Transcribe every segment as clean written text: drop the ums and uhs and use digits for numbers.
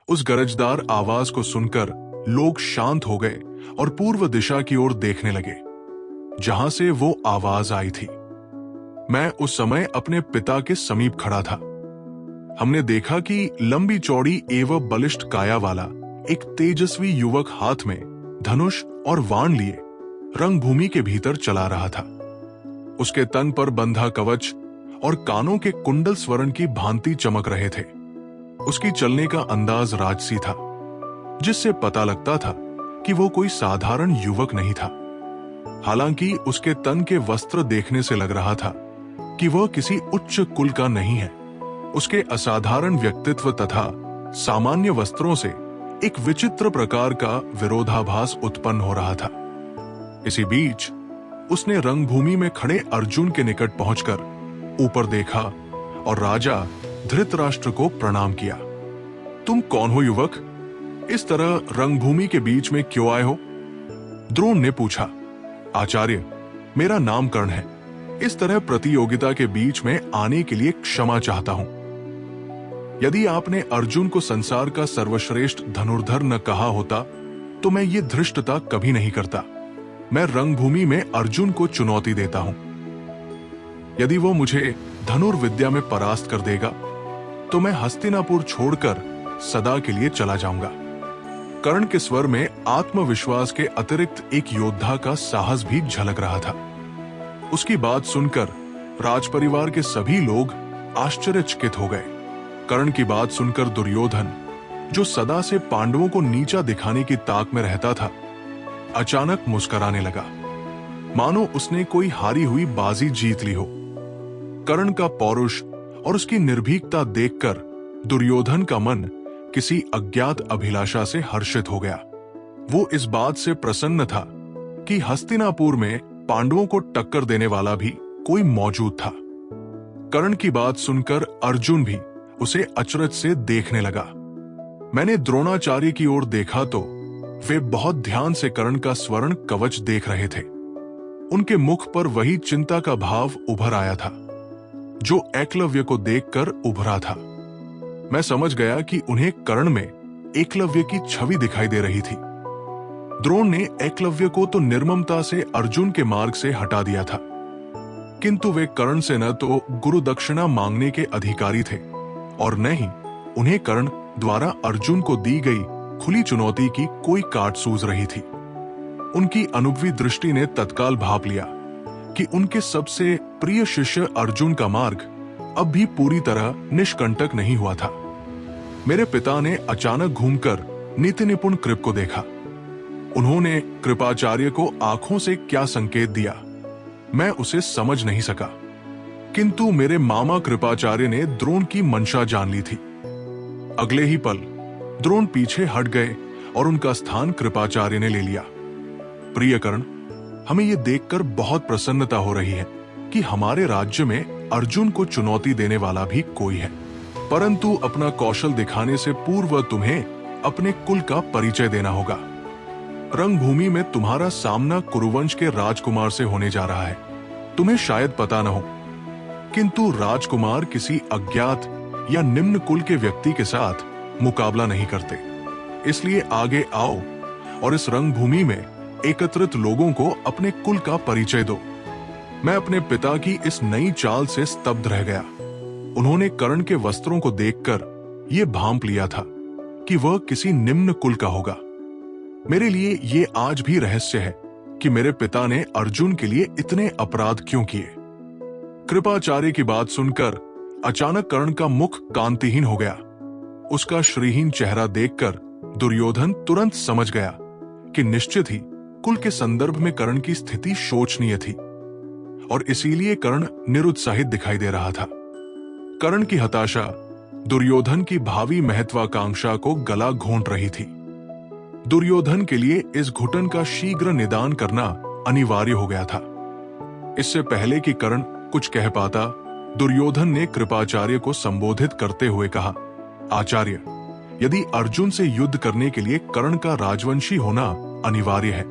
उस गरजदार आवाज को सुनकर लोग शांत हो गए और पूर्व दिशा की ओर देखने लगे, जहां से वो आवाज आई थी। मैं उस समय अपने पिता के समीप खड़ा था। हमने देखा कि लंबी चौड़ी एवं बलिष्ठ काया वाला एक तेजस्वी युवक हाथ में धनुष और वाण लिए रंगभूमि के भीतर चला रहा था। उसके तन पर बंधा कवच और कानों के कुंडल स्वर्ण की भांति चमक रहे थे। उसकी चलने का अंदाज राजसी था, जिससे पता लगता था कि वो कोई साधारण युवक नहीं था। हालांकि उसके तन के वस्त्र देखने से लग रहा था कि वह किसी उच्च कुल का नहीं है। उसके असाधारण व्यक्तित्व तथा सामान्य वस्त्रों से एक विचित्र प्रकार का विरोधाभास उत्पन्न हो रहा था। इसी बीच उसने रंगभूमि में खड़े अर्जुन के निकट पहुंचकर ऊपर देखा और राजा धृतराष्ट्र को प्रणाम किया। तुम कौन हो युवक? इस तरह रंगभूमि के बीच में क्यों आए हो? द्रोण ने पूछा। आचार्य, मेरा नाम कर्ण है। इस तरह प्रतियोगिता के बीच में आने के लिए क्षमा चाहता हूं। यदि आपने अर्जुन को संसार का सर्वश्रेष्ठ धनुर्धर न कहा होता तो मैं ये धृष्टता कभी नहीं करता। मैं रंगभूमि में अर्जुन को चुनौती देता हूं। यदि वो मुझे धनुर्विद्या में परास्त कर देगा तो मैं हस्तिनापुर छोड़कर सदा के लिए चला जाऊंगा। कर्ण के स्वर में आत्मविश्वास के अतिरिक्त एक योद्धा का साहस भी झलक रहा था। उसकी बात सुनकर राजपरिवार के सभी लोग आश्चर्यचकित हो गए। कर्ण की बात सुनकर दुर्योधन, जो सदा से पांडवों को नीचा दिखाने की ताक में रहता था, अचानक मुस्कुराने लगा, मानो उसने कोई हारी हुई बाजी जीत ली हो। कर्ण का पौरुष और उसकी निर्भीकता देखकर दुर्योधन का मन किसी अज्ञात अभिलाषा से हर्षित हो गया। वो इस बात से प्रसन्न था कि हस्तिनापुर में पांडवों को टक्कर देने वाला भी कोई मौजूद था। कर्ण की बात सुनकर अर्जुन भी उसे अचरज से देखने लगा। मैंने द्रोणाचार्य की ओर देखा तो वे बहुत ध्यान से कर्ण का स्वर्ण कवच देख रहे थे। उनके मुख पर वही चिंता का भाव उभर आया था जो एकलव्य को देखकर उभरा था। मैं समझ गया कि उन्हें कर्ण में एकलव्य की छवि दिखाई दे रही थी। द्रोण ने एकलव्य को तो निर्ममता से अर्जुन के मार्ग से हटा दिया था, किंतु वे कर्ण से न तो गुरु दक्षिणा मांगने के अधिकारी थे और न ही उन्हें कर्ण द्वारा अर्जुन को दी गई खुली चुनौती की कोई काट सूझ रही थी। उनकी अनुभवी दृष्टि ने तत्काल भाप लिया कि उनके सबसे प्रिय शिष्य अर्जुन का मार्ग अब भी पूरी तरह निष्कंटक नहीं हुआ था। मेरे पिता ने अचानक घूमकर नीति निपुण कृप को देखा। उन्होंने कृपाचार्य को आंखों से क्या संकेत दिया, मैं उसे समझ नहीं सका, किंतु मेरे मामा कृपाचार्य ने द्रोण की मंशा जान ली थी। अगले ही पल द्रोण पीछे हट गए और उनका स्थान कृपाचार्य ने ले लिया। प्रिय कर्ण, हमें यह देखकर बहुत प्रसन्नता हो रही है कि हमारे राज्य में अर्जुन को चुनौती देने वाला भी कोई है, परंतु अपना कौशल दिखाने से पूर्व तुम्हें अपने कुल का परिचय देना होगा। रंगभूमि में तुम्हारा सामना कुरुवंश के राजकुमार से होने जा रहा है। तुम्हें शायद पता न हो, किंतु राजकुमार किसी अज्ञात या निम्न कुल के व्यक्ति के साथ मुकाबला नहीं करते। इसलिए आगे आओ और इस रंगभूमि में एकत्रित लोगों को अपने कुल का परिचय दो। मैं अपने पिता की इस नई चाल से स्तब्ध रह गया। उन्होंने कर्ण के वस्त्रों को देखकर यह भांप लिया था कि वह किसी निम्न कुल का होगा। मेरे लिए ये आज भी रहस्य है कि मेरे पिता ने अर्जुन के लिए इतने अपराध क्यों किए। कृपाचार्य की बात सुनकर अचानक कर्ण का मुख कांतिहीन हो गया। उसका श्रीहीन चेहरा देखकर दुर्योधन तुरंत समझ गया कि निश्चित ही कुल के संदर्भ में कर्ण की स्थिति शोचनीय थी और इसीलिए कर्ण निरुत्साहित दिखाई दे रहा था। कर्ण की हताशा दुर्योधन की भावी महत्वाकांक्षा को गला घोंट रही थी। दुर्योधन के लिए इस घुटन का शीघ्र निदान करना अनिवार्य हो गया था। इससे पहले कि कर्ण कुछ कह पाता, दुर्योधन ने कृपाचार्य को संबोधित करते हुए कहा, आचार्य, यदि अर्जुन से युद्ध करने के लिए कर्ण का राजवंशी होना अनिवार्य है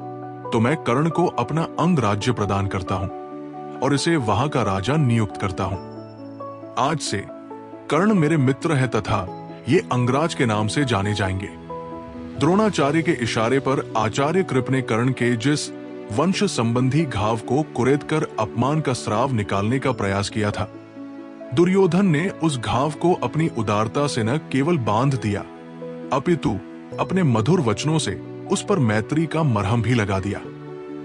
तो मैं कर्ण को अपना अंग राज्य प्रदान करता हूं और इसे वहां का राजा नियुक्त करता हूं। आज से कर्ण मेरे मित्र है तथा ये अंगराज के नाम से जाने जाएंगे। द्रोणाचार्य के इशारे पर आचार्य कृप ने कर्ण के जिस वंश संबंधी घाव को कुरेदकर अपमान का श्राव निकालने का प्रयास किया था, दुर्योधन ने उस घाव को अपनी उदारता से न केवल बांध दिया, अपितु अपने मधुर वचनों से उस पर मैत्री का मरहम भी लगा दिया।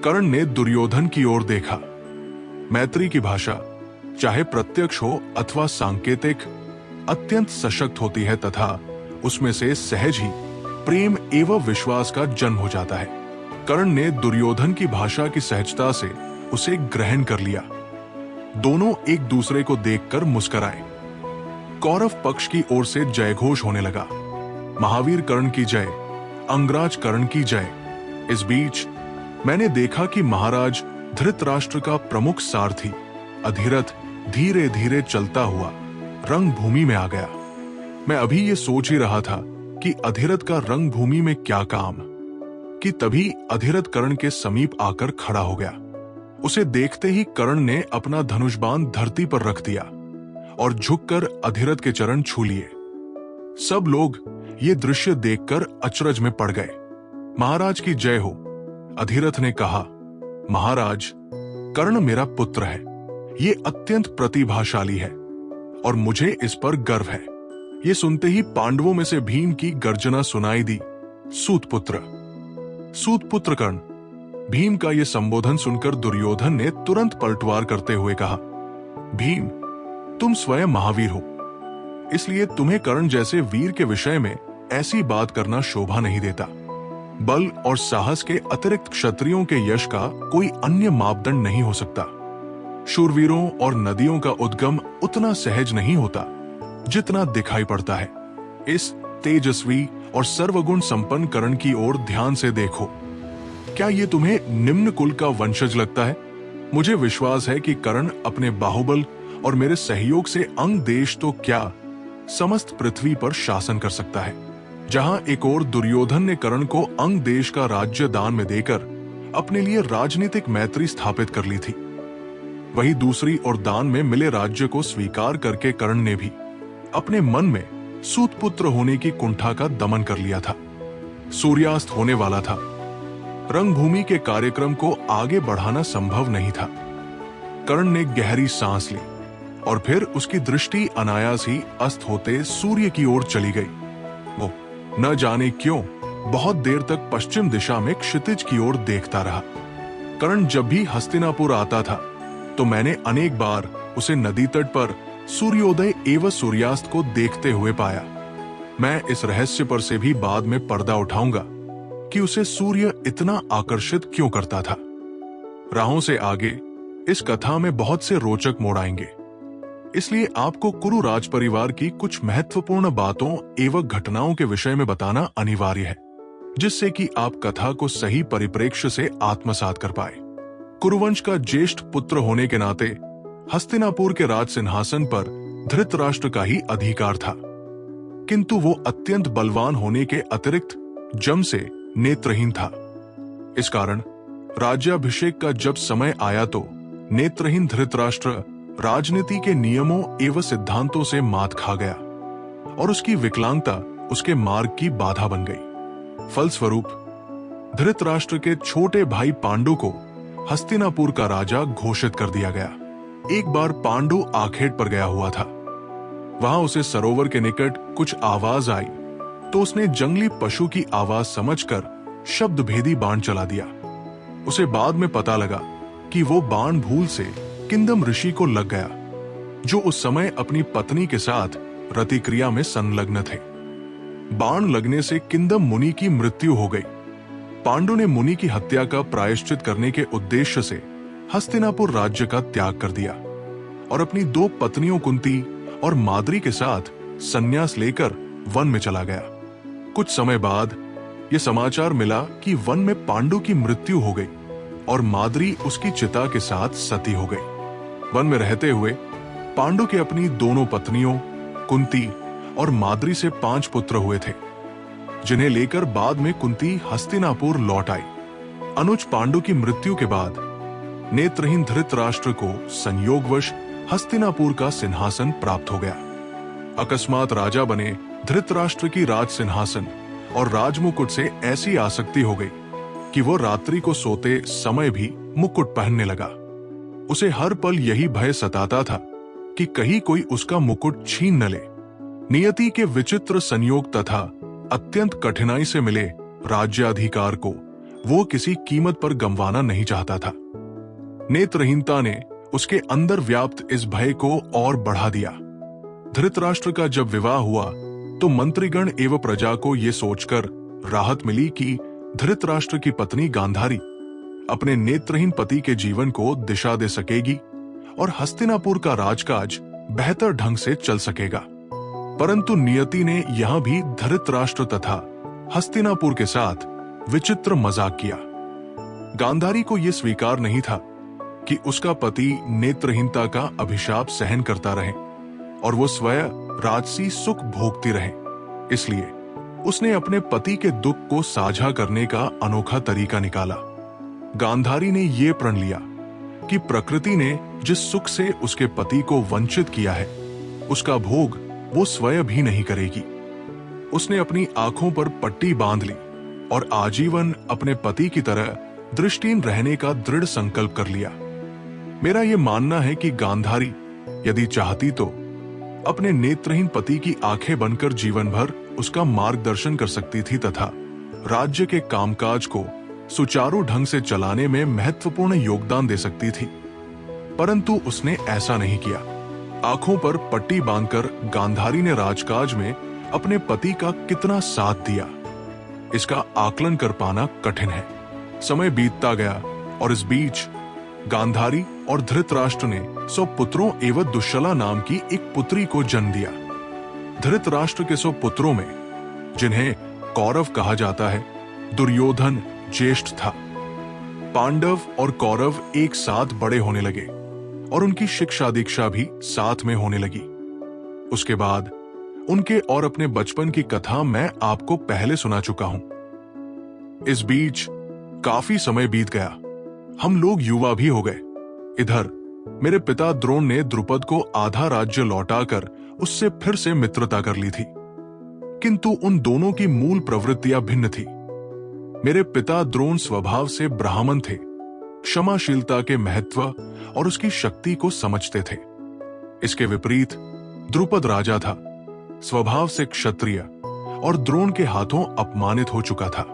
कर्ण ने दुर्योधन की ओर देखा। मैत्री की भाषा, चाहे प्रत्यक्ष हो अथवा सांकेतिक, अत्यंत सशक्त होती है तथा उसमें से सहज ही प्रेम एवं विश्वास का जन्म हो जाता है। कर्ण ने दुर्योधन की भाषा की सहजता से उसे ग्रहण कर लिया। दोनों एक दूसरे को देखकर मुस्कुराए। कौरव पक्ष की ओर से जयघोष होने लगा, महावीर कर्ण की जय, अंगराज कर्ण की जय। इस बीच मैंने देखा कि महाराज धृतराष्ट्र का प्रमुख सारथी अधिरथ धीरे धीरे चलता हुआ रंगभूमि में आ गया। मैं अभी ये सोच ही रहा था कि अधिरथ का रंगभूमि में क्या काम, कि तभी अधिरथ कर्ण के समीप आकर खड़ा हो गया। उसे देखते ही कर्ण ने अपना धनुषबाण धरती पर रख दिया और झुककर अधिरथ के चरण छू लिए। सब लोग ये दृश्य देखकर अचरज में पड़ गए। महाराज की जय हो। अधिरथ ने कहा, महाराज, कर्ण मेरा पुत्र है। ये अत्यंत प्रतिभाशाली है और मुझे इस पर गर्व है। ये सुनते ही पांडवों में से भीम की गर्जना सुनाई दी, सूतपुत्र, सूतपुत्र कर्ण। भीम का यह संबोधन सुनकर दुर्योधन ने तुरंत पलटवार करते हुए कहा, भीम, तुम स्वयं महावीर हो, इसलिए तुम्हें कर्ण जैसे वीर के विषय में ऐसी बात करना शोभा नहीं देता। बल और साहस के अतिरिक्त क्षत्रियों के यश का कोई अन्य मापदंड नहीं हो सकता। शूरवीरों और नदियों का उद्गम उतना सहज नहीं होता जितना दिखाई पड़ता है। इस तेजस्वी और सर्वगुण संपन्न कर्ण की ओर ध्यान से देखो। क्या ये तुम्हें निम्न कुल का वंशज लगता है? मुझे विश्वास है कि कर्ण अपने बाहुबल और मेरे सहयोग से अंग देश तो क्या, समस्त पृथ्वी पर शासन कर सकता है। जहां एक ओर दुर्योधन ने कर्ण को अंग देश का राज्य दान में देकर अपने लिए राजनीतिक मैत्री स्थापित कर ली थी, वहीं दूसरी ओर दान में मिले राज्य को स्वीकार करके कर्ण ने भी अपने मन में सूतपुत्र होने की कुंठा का दमन कर लिया था। सूर्यास्त होने वाला था। रंगभूमि के कार्यक्रम को आगे बढ़ाना संभव नहीं था। कर्ण ने गहरी सांस ली और फिर उसकी दृष्टि अनायास ही अस्त होते सूर्य की ओर चली गई। वो न जाने क्यों बहुत देर तक पश्चिम दिशा में क्षितिज की ओर देखता रहा। कर्ण जब भी हस्तिनापुर आता था तो मैंने अनेक बार उसे नदी तट पर सूर्योदय एवं सूर्यास्त को देखते हुए पाया। मैं इस रहस्य पर से भी बाद में पर्दा उठाऊंगा कि उसे सूर्य इतना आकर्षित क्यों करता था। राहों से आगे इस कथा में बहुत से रोचक मोड़ आएंगे, इसलिए आपको कुरु राज परिवार की कुछ महत्वपूर्ण बातों एवं घटनाओं के विषय में बताना अनिवार्य है, जिससे कि आप कथा को सही परिप्रेक्ष्य से आत्मसात कर पाए। कुरुवंश का ज्येष्ठ पुत्र होने के नाते हस्तिनापुर के राज सिंहासन पर धृतराष्ट्र का ही अधिकार था, किंतु वो अत्यंत बलवान होने के अतिरिक्त जम से नेत्रहीन था। इस कारण राज्याभिषेक का जब समय आया तो नेत्रहीन धृतराष्ट्र राजनीति के नियमों एवं सिद्धांतों से मात खा गया और उसकी विकलांगता उसके मार्ग की बाधा बन गई। फलस्वरूप धृतराष्ट्र के छोटे भाई पांडु को हस्तिनापुर का राजा घोषित कर दिया गया। एक बार पांडु आखेट पर गया हुआ था। वहां उसे सरोवर के निकट कुछ आवाज आई तो उसने जंगली पशु की आवाज समझकर शब्द भेदी बाण चला दिया। उसे बाद में पता लगा कि वो बाण भूल से किंदम ऋषि को लग गया, जो उस समय अपनी पत्नी के साथ रतिक्रिया में संलग्न थे। बाण लगने से किंदम मुनि की मृत्यु हो गई। पांडु ने मुनि की हत्या का प्रायश्चित करने के उद्देश्य से हस्तिनापुर राज्य का त्याग कर दिया और अपनी दो पत्नियों कुंती और माद्री के साथ संन्यास लेकर वन में चला गया। कुछ समय बाद यह समाचार मिला कि वन में पांडु की मृत्यु हो गई और माद्री उसकी चिता के साथ सती हो गई। वन में रहते हुए पांडु के अपनी दोनों पत्नियों कुंती और माद्री से 5 पुत्र हुए थे, जिन्हें लेकर बाद में कुंती हस्तिनापुर लौट आई। अनुज पांडु की मृत्यु के बाद नेत्रहीन धृतराष्ट्र को संयोगवश हस्तिनापुर का सिंहासन प्राप्त हो गया। अकस्मात राजा बने धृतराष्ट्र की राज सिंहासन और राजमुकुट से ऐसी आसक्ति हो गई कि वो रात्रि को सोते समय भी मुकुट पहनने लगा। उसे हर पल यही भय सताता था कि कहीं कोई उसका मुकुट छीन न ले। नियति के विचित्र संयोग तथा अत्यंत कठिनाई से मिले राज्याधिकार को वो किसी कीमत पर गंवाना नहीं चाहता था। नेत्रहीनता ने उसके अंदर व्याप्त इस भय को और बढ़ा दिया। धृतराष्ट्र का जब विवाह हुआ तो मंत्रीगण एवं प्रजा को ये सोचकर राहत मिली कि धृतराष्ट्र की पत्नी गांधारी अपने नेत्रहीन पति के जीवन को दिशा दे सकेगी और हस्तिनापुर का राजकाज बेहतर ढंग से चल सकेगा। परंतु नियति ने यहां भी धृतराष्ट्र तथा हस्तिनापुर के साथ विचित्र मजाक किया। गांधारी को यह स्वीकार नहीं था कि उसका पति नेत्रहीनता का अभिशाप सहन करता रहे और वो स्वयं राजसी सुख भोगती रहे। इसलिए उसने अपने पति के दुख को साझा करने का अनोखा तरीका निकाला। गांधारी ने यह प्रण लिया कि प्रकृति ने जिस सुख से उसके पति को वंचित किया है उसका भोग वो स्वयं भी नहीं करेगी। उसने अपनी आंखों पर पट्टी बांध ली और आजीवन अपने पति की तरह दृष्टिहीन रहने का दृढ़ संकल्प कर लिया। मेरा यह मानना है कि गांधारी यदि चाहती तो अपने नेत्रहीन पति की आंखें बनकर जीवन भर उसका मार्गदर्शन कर सकती थी तथा राज्य के कामकाज को सुचारू ढंग से चलाने में महत्वपूर्ण योगदान दे सकती थी। परंतु उसने ऐसा नहीं किया। आंखों पर पट्टी बांधकर गांधारी ने राजकाज में अपने पति का कितना साथ दिया, इसका आकलन कर पाना कठिन है। समय बीतता गया और इस बीच गांधारी और धृतराष्ट्र ने 100 पुत्रों एवं दुश्शला नाम की एक पुत्री को जन्म दिया। धृतराष्ट्र के 100 पुत्रों में, जिन्हें कौरव कहा जाता है, दुर्योधन ज्येष्ठ था। पांडव और कौरव एक साथ बड़े होने लगे और उनकी शिक्षा दीक्षा भी साथ में होने लगी। उसके बाद उनके और अपने बचपन की कथा मैं आपको पहले सुना चुका हूं। इस बीच काफी समय बीत गया, हम लोग युवा भी हो गए। इधर मेरे पिता द्रोण ने द्रुपद को आधा राज्य लौटाकर उससे फिर से मित्रता कर ली थी, किंतु उन दोनों की मूल प्रवृत्तियां भिन्न थी। मेरे पिता द्रोण स्वभाव से ब्राह्मण थे, क्षमाशीलता के महत्व और उसकी शक्ति को समझते थे। इसके विपरीत द्रुपद राजा था, स्वभाव से क्षत्रिय और द्रोण के हाथों अपमानित हो चुका था।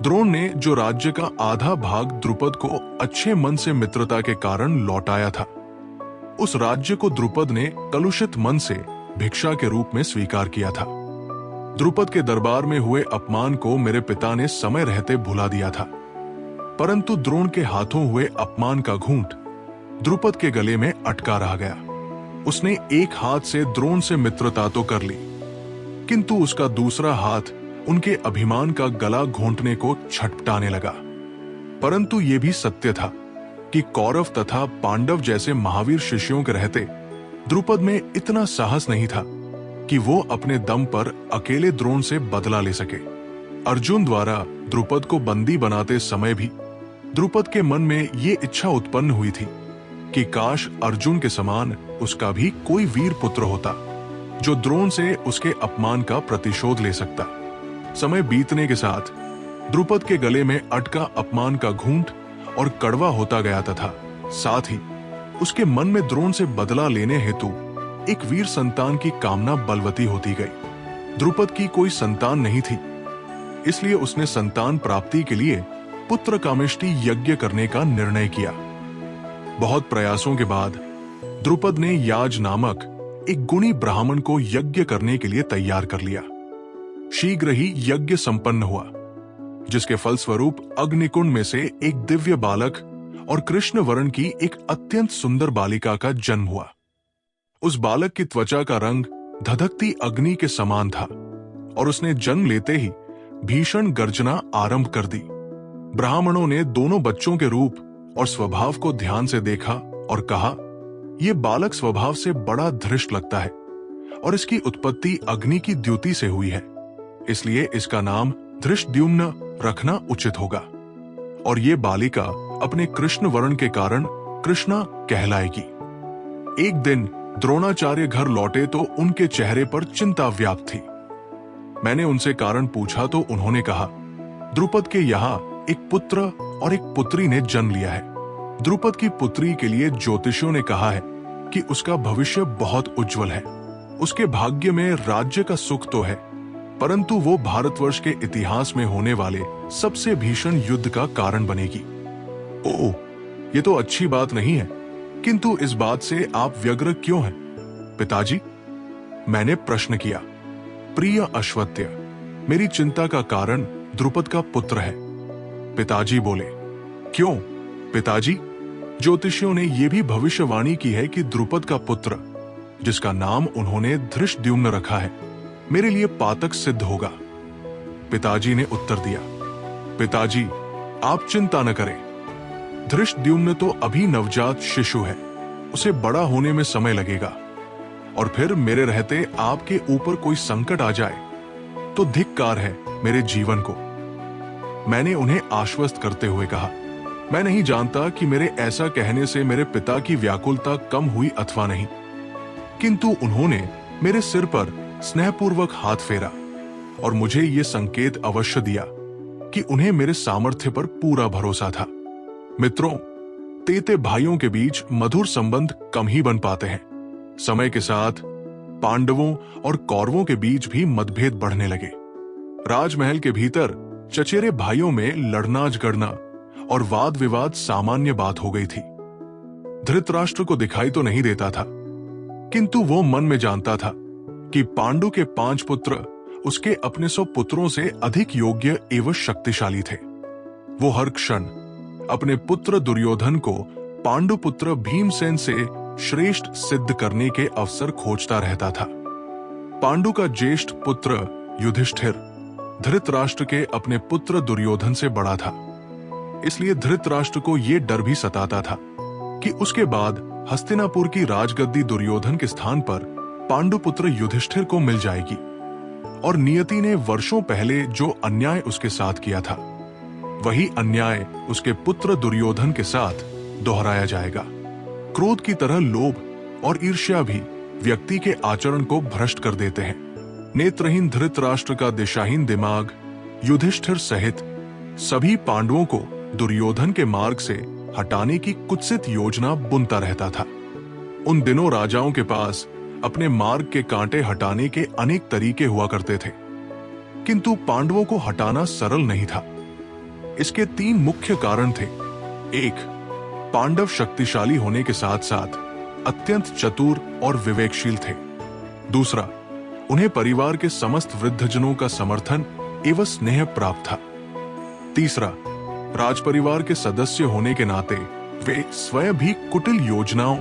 द्रोण ने जो राज्य का आधा भाग द्रुपद को अच्छे मन से मित्रता के कारण लौटाया था, उस राज्य को द्रुपद ने कलुषित मन से भिक्षा के रूप में स्वीकार किया था। द्रुपद के दरबार में हुए अपमान को मेरे पिता ने समय रहते भुला दिया था, परंतु द्रोण के हाथों हुए अपमान का घूंट द्रुपद के गले में अटका रह गया। उसने एक हाथ से द्रोण से मित्रता तो कर ली, किंतु उसका दूसरा हाथ उनके अभिमान का गला घोंटने को छटपटाने लगा। परंतु यह भी सत्य था कि कौरव तथा पांडव जैसे महावीर शिष्यों के रहते द्रुपद में इतना साहस नहीं था कि वो अपने दम पर अकेले द्रोण से बदला ले सके। अर्जुन द्वारा द्रुपद को बंदी बनाते समय भी द्रुपद के मन में ये इच्छा उत्पन्न हुई थी कि काश अर्जुन के समान उसका भी कोई वीर पुत्र होता जो द्रोण से उसके अपमान का प्रतिशोध ले सकता। समय बीतने के साथ द्रुपद के गले में अटका अपमान का घूंट और कड़वा होता गया तथा साथ ही उसके मन में द्रोण से बदला लेने हेतु एक वीर संतान की कामना बलवती होती गई। द्रुपद की कोई संतान नहीं थी, इसलिए उसने संतान प्राप्ति के लिए पुत्र कामेष्टि यज्ञ करने का निर्णय किया। बहुत प्रयासों के बाद द्रुपद ने याज नामक एक गुणी ब्राह्मण को यज्ञ करने के लिए तैयार कर लिया। शीघ्र ही यज्ञ संपन्न हुआ, जिसके फलस्वरूप अग्निकुंड में से एक दिव्य बालक और कृष्ण वर्ण की एक अत्यंत सुंदर बालिका का जन्म हुआ। उस बालक की त्वचा का रंग धधकती अग्नि के समान था और उसने जन्म लेते ही भीषण गर्जना आरंभ कर दी। ब्राह्मणों ने दोनों बच्चों के रूप और स्वभाव को ध्यान से देखा और कहा, यह बालक स्वभाव से बड़ा धृष्ट लगता है और इसकी उत्पत्ति अग्नि की द्युति से हुई है, इसलिए इसका नाम धृष्टद्युम्न रखना उचित होगा और ये बालिका अपने कृष्ण वर्ण के कारण कृष्णा कहलाएगी। एक दिन द्रोणाचार्य घर लौटे तो उनके चेहरे पर चिंता व्याप्त थी। मैंने उनसे कारण पूछा तो उन्होंने कहा, द्रुपद के यहाँ एक पुत्र और एक पुत्री ने जन्म लिया है। द्रुपद की पुत्री के लिए ज्योतिषियों ने कहा है कि उसका भविष्य बहुत उज्जवल है। उसके भाग्य में राज्य का सुख तो है, परंतु वो भारतवर्ष के इतिहास में होने वाले सबसे भीषण युद्ध का कारण बनेगी। ओह, ये तो अच्छी बात नहीं है, किंतु इस बात से आप व्यग्र क्यों हैं, पिताजी? मैंने प्रश्न किया। प्रिय अश्वत्य, मेरी चिंता का कारण द्रुपद का पुत्र है। पिताजी बोले। क्यों पिताजी? ज्योतिषियों ने यह भी भविष्यवाणी की है कि द्रुपद का पुत्र, जिसका नाम उन्होंने धृष्टद्युम्न रखा है, मेरे लिए पातक सिद्ध होगा। पिताजी ने उत्तर दिया, पिताजी आप चिंता न करें। धृष्टद्युम्न तो अभी नवजात शिशु है, उसे बड़ा होने में समय लगेगा, और फिर मेरे रहते आपके ऊपर कोई संकट आ जाए तो धिक्कार है मेरे जीवन को। मैंने उन्हें आश्वस्त करते हुए कहा, मैं नहीं जानता कि मेरे ऐसा कहने से मेरे पिता की व्याकुलता कम हुई अथवा नहीं, किंतु उन्होंने मेरे सिर पर स्नेहपूर्वक हाथ फेरा और मुझे ये संकेत अवश्य दिया कि उन्हें मेरे सामर्थ्य पर पूरा भरोसा था। मित्रों, तेते भाइयों के बीच मधुर संबंध कम ही बन पाते हैं। समय के साथ पांडवों और कौरवों के बीच भी मतभेद बढ़ने लगे। राजमहल के भीतर चचेरे भाइयों में लड़ना झगड़ना और वाद विवाद सामान्य बात हो गई थी। धृतराष्ट्र को दिखाई तो नहीं देता था, किंतु वो मन में जानता था कि पांडु के 5 पुत्र उसके अपने 100 पुत्रों से अधिक योग्य एवं शक्तिशाली थे। वो हर क्षण अपने पुत्र दुर्योधन को पांडु पुत्र भीमसेन से श्रेष्ठ सिद्ध करने के अवसर खोजता रहता था। पांडु का ज्येष्ठ पुत्र युधिष्ठिर धृतराष्ट्र के अपने पुत्र दुर्योधन से बड़ा था, इसलिए धृतराष्ट्र को यह डर भी सताता था कि उसके बाद हस्तिनापुर की राजगद्दी दुर्योधन के स्थान पर पांडुपुत्र युधिष्ठिर को मिल जाएगी, और नियति ने वर्षों पहले जो अन्याय उसके साथ किया था, वही अन्याय उसके पुत्र दुर्योधन के साथ दोहराया जाएगा। क्रोध की तरह लोभ और ईर्ष्या भी व्यक्ति के आचरण को भ्रष्ट कर देते हैं। नेत्रहीन धृतराष्ट्र का दिशाहीन दिमाग युधिष्ठिर सहित सभी पांडवों को दुर्योधन के मार्ग से हटाने की कुत्सित योजना बुनता रहता था। उन दिनों राजाओं के पास अपने मार्ग के कांटे हटाने के अनेक तरीके हुआ करते थे, किंतु पांडवों को हटाना सरल नहीं था। इसके 3 मुख्य कारण थे। 1, पांडव शक्तिशाली होने के साथ साथ अत्यंत चतुर और विवेकशील थे। दूसरा, उन्हें परिवार के समस्त वृद्धजनों का समर्थन एवं स्नेह प्राप्त था। तीसरा, राजपरिवार के सदस्य होने के नाते वे स्वयं भी कुटिल योजनाओं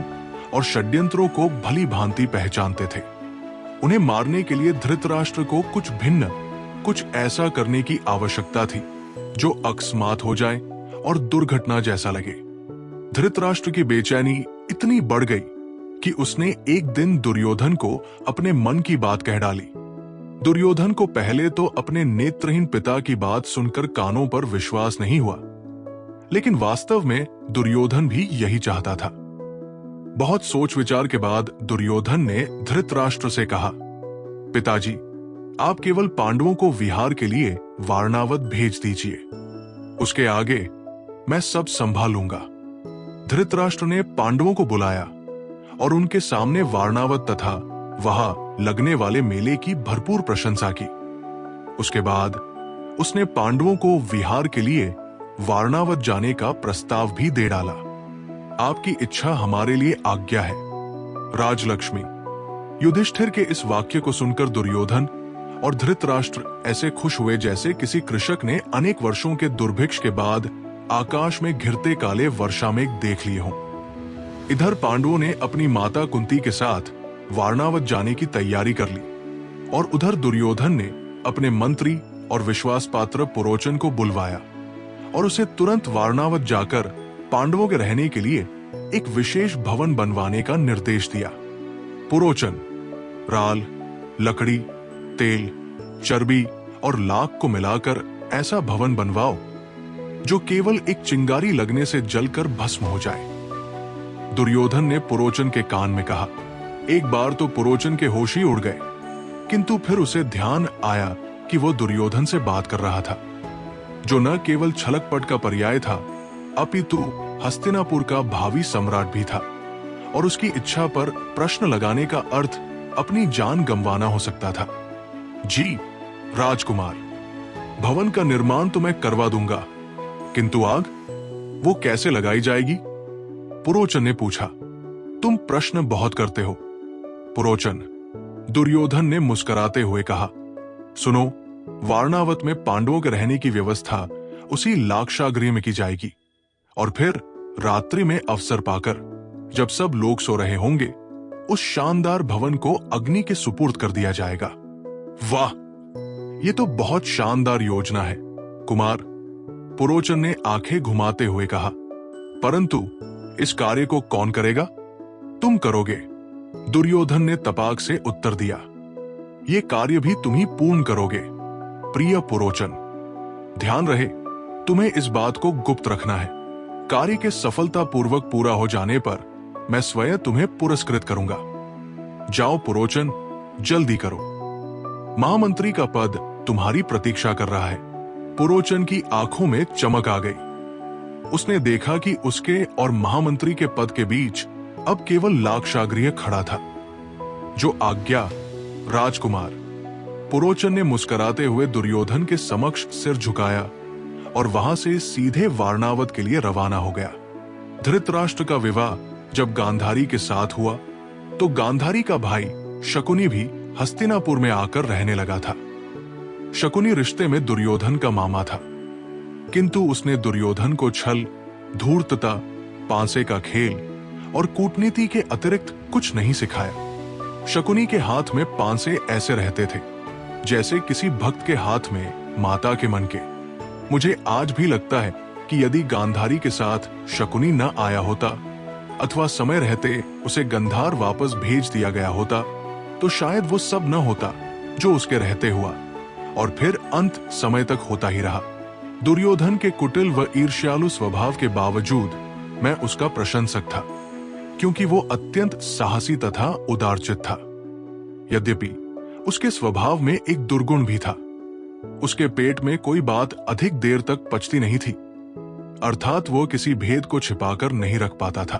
और षड्यंत्रों को भली भांति पहचानते थे। उन्हें मारने के लिए धृतराष्ट्र को कुछ भिन्न, कुछ ऐसा करने की आवश्यकता थी जो अकस्मात हो जाए और दुर्घटना जैसा लगे। धृतराष्ट्र की बेचैनी इतनी बढ़ गई कि उसने एक दिन दुर्योधन को अपने मन की बात कह डाली। दुर्योधन को पहले तो अपने नेत्रहीन पिता की बात सुनकर कानों पर विश्वास नहीं हुआ, लेकिन वास्तव में दुर्योधन भी यही चाहता था। बहुत सोच विचार के बाद दुर्योधन ने धृतराष्ट्र से कहा, पिताजी, आप केवल पांडवों को विहार के लिए वारणावत भेज दीजिए, उसके आगे मैं सब संभालूंगा। धृतराष्ट्र ने पांडवों को बुलाया और उनके सामने वारणावत तथा वहां लगने वाले मेले की भरपूर प्रशंसा की। उसके बाद उसने पांडवों को विहार के लिए वारणावत जाने का प्रस्ताव भी दे डाला। आपकी इच्छा हमारे लिए आज्ञा है, राजलक्ष्मी। युधिष्ठिर के इस वाक्य को सुनकर दुर्योधन और धृतराष्ट्र ऐसे खुश हुए जैसे किसी कृषक ने अनेक वर्षों के दुर्भिक्ष के बाद आकाश में घिरते काले वर्षा मेघ देख लिए हों। इधर पांडवों ने अपनी माता कुंती के साथ वारणावत जाने की तैयारी कर ली, और उधर दुर्योधन ने अपने मंत्री और विश्वास पात्र पुरोचन को बुलवाया और उसे तुरंत वारणावत जाकर पांडवों के रहने के लिए एक विशेष भवन बनवाने का निर्देश दिया। पुरोचन, राल, लकड़ी, तेल, चर्बी और लाख को मिलाकर ऐसा भवन बनवाओ जो केवल एक चिंगारी लगने से जलकर भस्म हो जाए। दुर्योधन ने पुरोचन के कान में कहा। एक बार तो पुरोचन के होश ही उड़ गए, किंतु फिर उसे ध्यान आया कि वो दुर्योधन से बात कर रहा था, जो न केवल छलकपट का पर्याय था, अपितु हस्तिनापुर का भावी सम्राट भी था, और उसकी इच्छा पर प्रश्न लगाने का अर्थ अपनी जान गंवाना हो सकता था। जी राजकुमार, भवन का निर्माण तो मैं करवा दूंगा, किंतु आग वो कैसे लगाई जाएगी? पुरोचन ने पूछा। तुम प्रश्न बहुत करते हो पुरोचन, दुर्योधन ने मुस्कुराते हुए कहा। सुनो, वारणावत में पांडवों के रहने की व्यवस्था उसी लाक्षागृह में की जाएगी, और फिर रात्रि में अवसर पाकर जब सब लोग सो रहे होंगे, उस शानदार भवन को अग्नि के सुपुर्द कर दिया जाएगा। वाह, ये तो बहुत शानदार योजना है कुमार, पुरोचन ने आंखें घुमाते हुए कहा। परंतु इस कार्य को कौन करेगा? तुम करोगे, दुर्योधन ने तपाक से उत्तर दिया। ये कार्य भी तुम ही पूर्ण करोगे प्रिय पुरोचन। ध्यान रहे, तुम्हें इस बात को गुप्त रखना है। कार्य के सफलतापूर्वक पूरा हो जाने पर मैं स्वयं तुम्हें पुरस्कृत करूंगा। जाओ पुरोचन, जल्दी करो। महामंत्री का पद तुम्हारी प्रतीक्षा कर रहा है। पुरोचन की आंखों में चमक आ गई। उसने देखा कि उसके और महामंत्री के पद के बीच अब केवल लाक्षागृह खड़ा था। जो आज्ञा राजकुमार, पुरोचन ने मुस्कुराते हुए दुर्योधन के समक्ष सिर झुकाया और वहां से सीधे वारणावत के लिए रवाना हो गया। धृतराष्ट्र का विवाह जब गांधारी के साथ हुआ तो गांधारी का भाई शकुनी भी हस्तिनापुर में आकर रहने लगा था। शकुनी रिश्ते में दुर्योधन का मामा था, किंतु उसने दुर्योधन को छल, धूर्तता, पांसे का खेल और कूटनीति के अतिरिक्त कुछ नहीं सिखाया। शकुनी के हाथ में पांसे ऐसे रहते थे जैसे किसी भक्त के हाथ में माता के मन के। मुझे आज भी लगता है कि यदि गांधारी के साथ शकुनी न आया होता अथवा समय रहते उसे गंधार वापस भेज दिया गया होता, तो शायद वो सब न होता जो उसके रहते हुआ, और फिर अंत समय तक होता ही रहा। दुर्योधन के कुटिल व ईर्ष्यालु स्वभाव के बावजूद मैं उसका प्रशंसक था, क्योंकि वो अत्यंत साहसी तथा उदारचित था। यद्यपि उसके स्वभाव में एक दुर्गुण भी था। उसके पेट में कोई बात अधिक देर तक पचती नहीं थी, अर्थात वो किसी भेद को छिपाकर नहीं रख पाता था।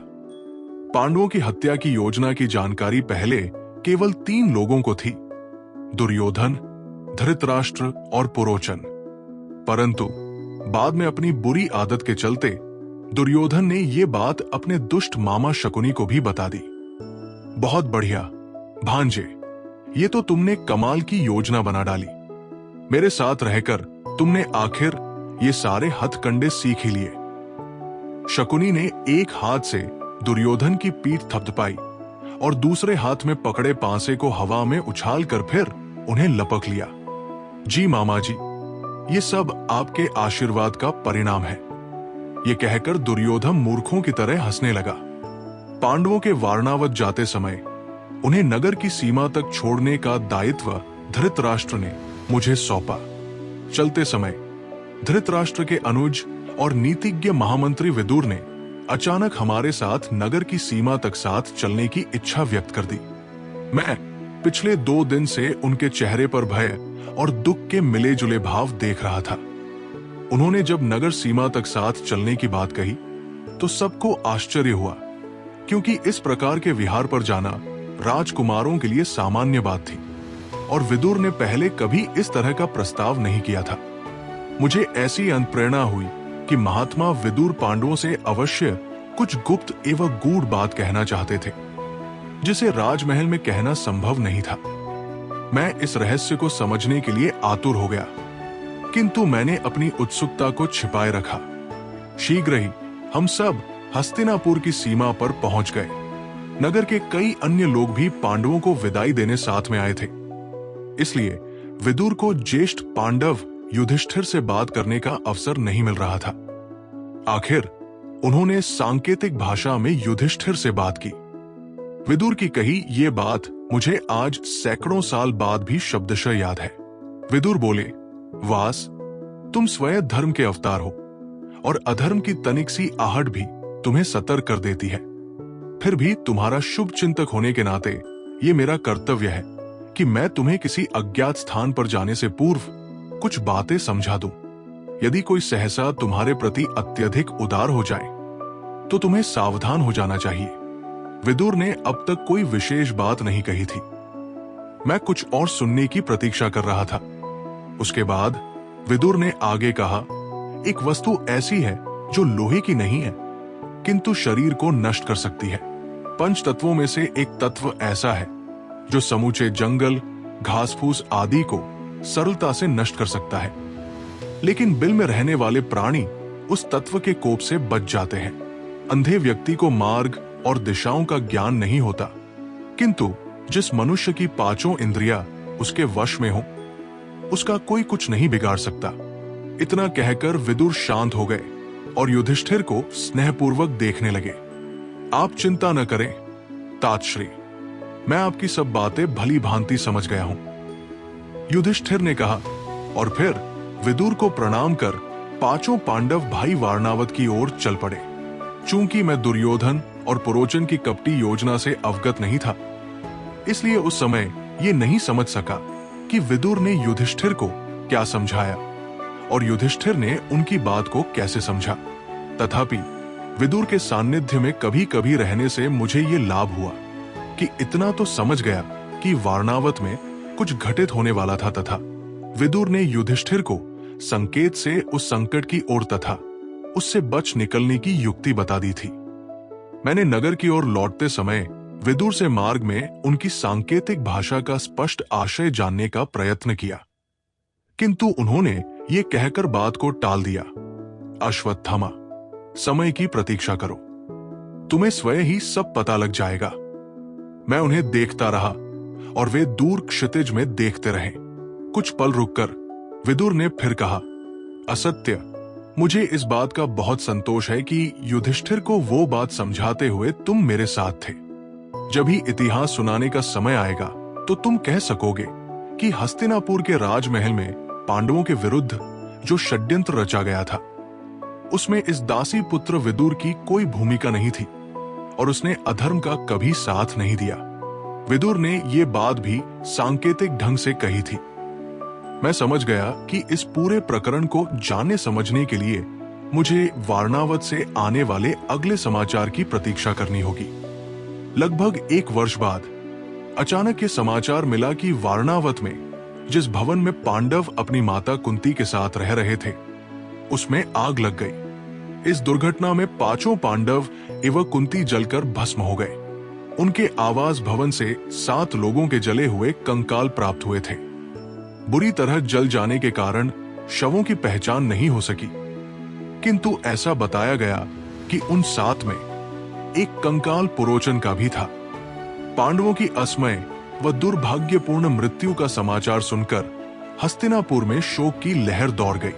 पांडवों की हत्या की योजना की जानकारी पहले केवल 3 लोगों को थी, दुर्योधन, धृतराष्ट्र और पुरोचन। परंतु बाद में अपनी बुरी आदत के चलते दुर्योधन ने ये बात अपने दुष्ट मामा शकुनी को भी बता दी। बहुत बढ़िया भांजे, ये तो तुमने कमाल की योजना बना डाली। मेरे साथ रहकर तुमने आखिर ये सारे हथकंडे सीख ही लिए। शकुनी ने एक हाथ से दुर्योधन की पीठ थपथपाई और दूसरे हाथ में पकड़े पांसे को हवा में उछालकर फिर उन्हें लपक लिया। जी मामा जी, ये सब आपके आशीर्वाद का परिणाम है। ये कहकर दुर्योधन मूर्खों की तरह हंसने लगा। पांडवों के वारणावत जाते समय उन्हें नगर की सीमा तक छोड़ने का दायित्व धृतराष्ट्र ने मुझे सौंपा। चलते समय धृतराष्ट्र के अनुज और नीतिज्ञ महामंत्री विदुर ने अचानक हमारे साथ नगर की सीमा तक साथ चलने की इच्छा व्यक्त कर दी। मैं पिछले 2 दिन से उनके चेहरे पर भय और दुख के मिले जुले भाव देख रहा था। उन्होंने जब नगर सीमा तक साथ चलने की बात कही तो सबको आश्चर्य हुआ, क्योंकि इस प्रकार के विहार पर जाना राजकुमारों के लिए सामान्य बात थी और विदुर ने पहले कभी इस तरह का प्रस्ताव नहीं किया था। मुझे ऐसी अंतप्रेरणा हुई कि महात्मा विदुर पांडवों से अवश्य कुछ गुप्त एवं गूढ़ बात कहना चाहते थे, जिसे राजमहल में कहना संभव नहीं था। मैं इस रहस्य को समझने के लिए आतुर हो गया, किंतु मैंने अपनी उत्सुकता को छिपाए रखा। शीघ्र ही हम सब हस्तिनापुर की सीमा पर पहुंच गए। नगर के कई अन्य लोग भी पांडवों को विदाई देने साथ में आए थे, इसलिए विदुर को ज्येष्ठ पांडव युधिष्ठिर से बात करने का अवसर नहीं मिल रहा था। आखिर उन्होंने सांकेतिक भाषा में युधिष्ठिर से बात की। विदुर की कही ये बात मुझे आज सैकड़ों साल बाद भी शब्दशः याद है। विदुर बोले, वास, तुम स्वयं धर्म के अवतार हो और अधर्म की तनिक सी आहट भी तुम्हें सतर्क कर देती है। फिर भी तुम्हारा शुभ चिंतक होने के नाते ये मेरा कर्तव्य है कि मैं तुम्हें किसी अज्ञात स्थान पर जाने से पूर्व कुछ बातें समझा दूं। यदि कोई सहसा तुम्हारे प्रति अत्यधिक उदार हो जाए तो तुम्हें सावधान हो जाना चाहिए। विदुर ने अब तक कोई विशेष बात नहीं कही थी। मैं कुछ और सुनने की प्रतीक्षा कर रहा था। उसके बाद विदुर ने आगे कहा, एक वस्तु ऐसी है जो लोहे की नहीं है किंतु शरीर को नष्ट कर सकती है। पंच तत्वों में से एक तत्व ऐसा है जो समूचे जंगल, घास फूस आदि को सरलता से नष्ट कर सकता है, लेकिन बिल में रहने वाले प्राणी उस तत्व के कोप से बच जाते हैं। अंधे व्यक्ति को मार्ग और दिशाओं का ज्ञान नहीं होता, किंतु जिस मनुष्य की पांचों इंद्रियां उसके वश में हो, उसका कोई कुछ नहीं बिगाड़ सकता। इतना कहकर विदुर शांत हो गए और युधिष्ठिर को स्नेहपूर्वक देखने लगे। आप चिंता न करें तातश्री, मैं आपकी सब बातें भली भांति समझ गया हूं, युधिष्ठिर ने कहा। और फिर विदुर को प्रणाम कर पांचों पांडव भाई वारणावत की ओर चल पड़े। चूंकि मैं दुर्योधन और पुरोचन की कपटी योजना से अवगत नहीं था, इसलिए उस समय ये नहीं समझ सका कि विदुर ने युधिष्ठिर को क्या समझाया और युधिष्ठिर ने उनकी बात को कैसे समझा। तथापि विदुर के सान्निध्य में कभी कभी रहने से मुझे ये लाभ हुआ कि इतना तो समझ गया कि वारणावत में कुछ घटित होने वाला था, तथा विदुर ने युधिष्ठिर को संकेत से उस संकट की ओर तथा उससे बच निकलने की युक्ति बता दी थी। मैंने नगर की ओर लौटते समय विदुर से मार्ग में उनकी सांकेतिक भाषा का स्पष्ट आशय जानने का प्रयत्न किया, किंतु उन्होंने ये कहकर बात को टाल दिया, अश्वत्थामा, समय की प्रतीक्षा करो, तुम्हें स्वयं ही सब पता लग जाएगा। मैं उन्हें देखता रहा और वे दूर क्षितिज में देखते रहे। कुछ पल रुककर विदुर ने फिर कहा, असत्य, मुझे इस बात का बहुत संतोष है कि युधिष्ठिर को वो बात समझाते हुए तुम मेरे साथ थे। जब ही इतिहास सुनाने का समय आएगा तो तुम कह सकोगे कि हस्तिनापुर के राजमहल में पांडवों के विरुद्ध जो षड्यंत्र रचा गया था, उसमें इस दासी पुत्र विदुर की कोई भूमिका नहीं थी और उसने अधर्म का कभी साथ नहीं दिया। विदुर ने ये बात भी सांकेतिक ढंग से कही थी। मैं समझ गया कि इस पूरे प्रकरण को जानने समझने के लिए मुझे वारणावत से आने वाले अगले समाचार की प्रतीक्षा करनी होगी। लगभग 1 वर्ष बाद अचानक ये समाचार मिला कि वारणावत में जिस भवन में पांडव अपनी माता कुंती के साथ रह रहे थे, उसमें आग लग गई। इस दुर्घटना में पांचों पांडव एवं कुंती जलकर भस्म हो गए। उनके आवास भवन से 7 लोगों के जले हुए कंकाल प्राप्त हुए थे। बुरी तरह जल जाने के कारण शवों की पहचान नहीं हो सकी, किंतु ऐसा बताया गया कि उन 7 में एक कंकाल पुरोचन का भी था। पांडवों की असमय व दुर्भाग्यपूर्ण मृत्यु का समाचार सुनकर हस्तिनापुर में शोक की लहर दौड़ गई।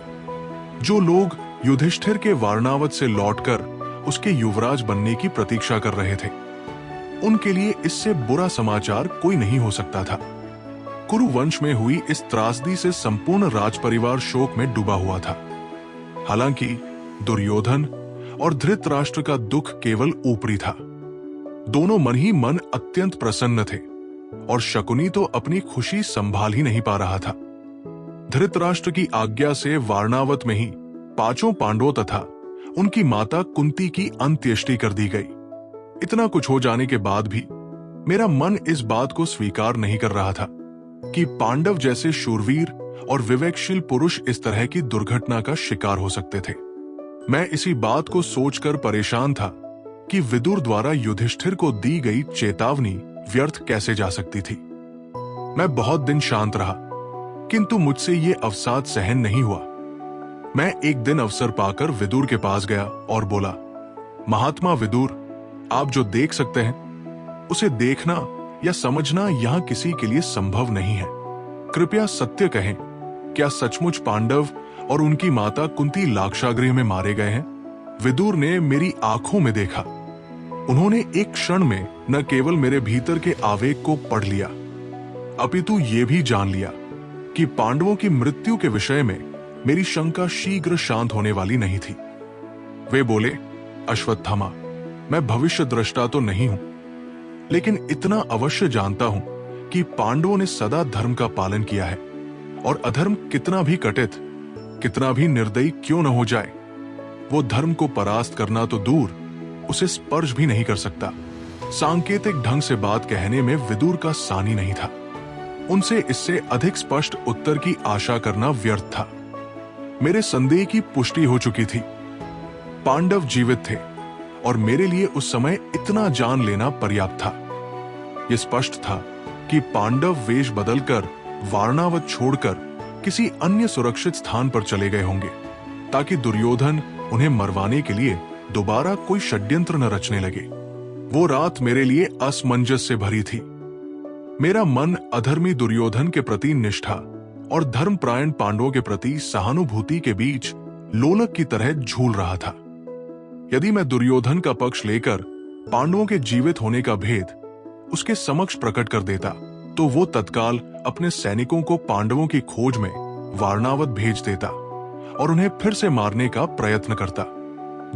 जो लोग युधिष्ठिर के वारणावत से लौटकर उसके युवराज बनने की प्रतीक्षा कर रहे थे, उनके लिए इससे बुरा समाचार कोई नहीं हो सकता था। कुरु वंश में हुई इस त्रासदी से संपूर्ण राजपरिवार शोक में डूबा हुआ था। हालांकि दुर्योधन और धृतराष्ट्र का दुख केवल ऊपरी था। दोनों मन ही मन अत्यंत प्रसन्न थे और शकुनी तो अपनी खुशी संभाल ही नहीं पा रहा था। धृतराष्ट्र की आज्ञा से वारणावत में ही पांचों पांडवों तथा उनकी माता कुंती की अंत्येष्टि कर दी गई। इतना कुछ हो जाने के बाद भी मेरा मन इस बात को स्वीकार नहीं कर रहा था कि पांडव जैसे शूरवीर और विवेकशील पुरुष इस तरह की दुर्घटना का शिकार हो सकते थे। मैं इसी बात को सोचकर परेशान था कि विदुर द्वारा युधिष्ठिर को दी गई चेतावनी व्यर्थ कैसे जा सकती थी। मैं बहुत दिन शांत रहा, किंतु मुझसे ये अवसाद सहन नहीं हुआ। मैं एक दिन अवसर पाकर विदुर के पास गया और बोला, महात्मा विदुर, आप जो देख सकते हैं उसे देखना या समझना यहाँ किसी के लिए संभव नहीं है। कृपया सत्य कहें, क्या सचमुच पांडव और उनकी माता कुंती लाक्षागृह में मारे गए हैं? विदुर ने मेरी आंखों में देखा। उन्होंने एक क्षण में न केवल मेरे भीतर के आवेग को पढ़ लिया, अपितु ये भी जान लिया कि पांडवों की मृत्यु के विषय में मेरी शंका शीघ्र शांत होने वाली नहीं थी। वे बोले, अश्वत्थामा, मैं भविष्य दृष्टा तो नहीं हूं, लेकिन इतना अवश्य जानता हूं कि पांडवों ने सदा धर्म का पालन किया है और अधर्म कितना भी कटित, कितना भी निर्दयी क्यों न हो जाए, वो धर्म को परास्त करना तो दूर, उसे स्पर्श भी नहीं कर सकता। सांकेतिक ढंग से बात कहने में विदुर का सानी नहीं था। उनसे इससे अधिक स्पष्ट उत्तर की आशा करना व्यर्थ था। मेरे संदेह की पुष्टि हो चुकी थी। पांडव जीवित थे और मेरे लिए उस समय इतना जान लेना पर्याप्त था। यह स्पष्ट था कि पांडव वेश बदलकर वारणावत छोड़कर किसी अन्य सुरक्षित स्थान पर चले गए होंगे, ताकि दुर्योधन उन्हें मरवाने के लिए दोबारा कोई षड्यंत्र न रचने लगे। वो रात मेरे लिए असमंजस से भरी थी। मेरा मन अधर्मी दुर्योधन के प्रति निष्ठा और धर्मपरायण पांडवों के प्रति सहानुभूति के बीच लोलक की तरह झूल रहा था। यदि मैं दुर्योधन का पक्ष लेकर पांडवों के जीवित होने का भेद उसके समक्ष प्रकट कर देता, तो वो तत्काल अपने सैनिकों को पांडवों की खोज में वारणावत भेज देता और उन्हें फिर से मारने का प्रयत्न करता।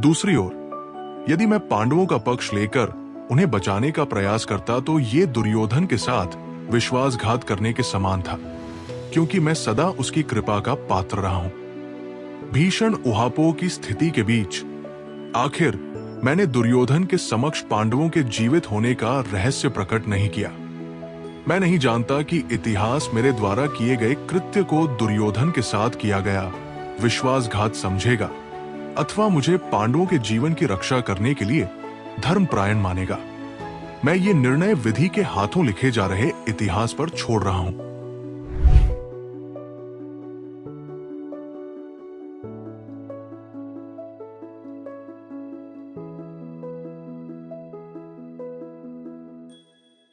दूसरी ओर यदि मैं पांडवों का पक्ष लेकर उन्हें बचाने का प्रयास करता, तो ये दुर्योधन के साथ विश्वासघात करने के समान था, क्योंकि मैं सदा उसकी कृपा का पात्र रहा हूं। भीषण उहापोह की स्थिति के बीच आखिर मैंने दुर्योधन के समक्ष पांडवों के जीवित होने का रहस्य प्रकट नहीं किया। मैं नहीं जानता कि इतिहास मेरे द्वारा किए गए कृत्य को दुर्योधन के साथ किया गया विश्वासघात समझेगा, अथवा मुझे पांडवों के जीवन की रक्षा करने के लिए धर्मपरायण मानेगा। मैं ये निर्णय विधि के हाथों लिखे जा रहे इतिहास पर छोड़ रहा हूं।